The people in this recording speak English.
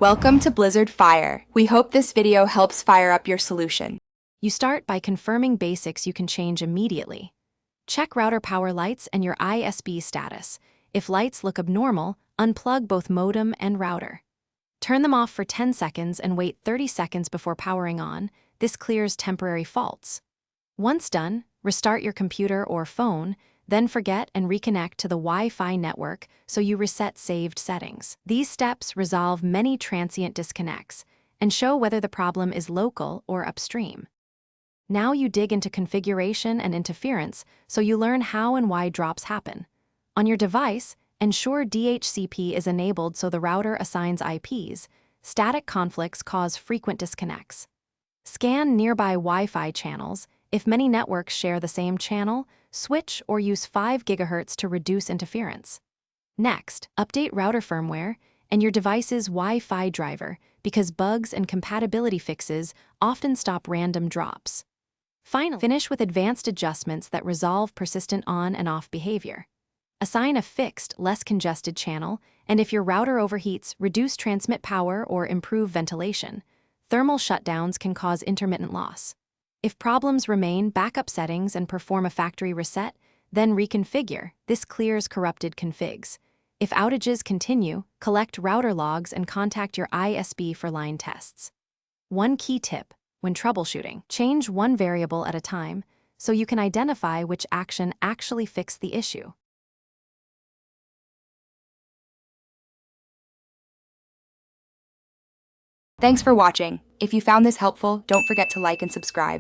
Welcome to Blizzard Fire. We hope this video helps fire up your solution. You start by confirming basics you can change immediately. Check router power lights and your ISP status. If lights look abnormal, unplug both modem and router. Turn them off for 10 seconds and wait 30 seconds before powering on. This clears temporary faults. Once done, restart your computer or phone, then forget and reconnect to the Wi-Fi network so you reset saved settings. These steps resolve many transient disconnects and show whether the problem is local or upstream. Now you dig into configuration and interference so you learn how and why drops happen. On your device, ensure DHCP is enabled so the router assigns IPs. Static conflicts cause frequent disconnects. Scan nearby Wi-Fi channels. If many networks share the same channel, switch or use 5 GHz to reduce interference. Next, update router firmware and your device's Wi-Fi driver because bugs and compatibility fixes often stop random drops. Finally, finish with advanced adjustments that resolve persistent on and off behavior. Assign a fixed, less congested channel, and if your router overheats, reduce transmit power or improve ventilation. Thermal shutdowns can cause intermittent loss. If problems remain, back up settings and perform a factory reset, then reconfigure. This clears corrupted configs. If outages continue, collect router logs and contact your ISP for line tests. One key tip: when troubleshooting, change one variable at a time so you can identify which action actually fixed the issue. Thanks for watching. If you found this helpful, don't forget to like and subscribe.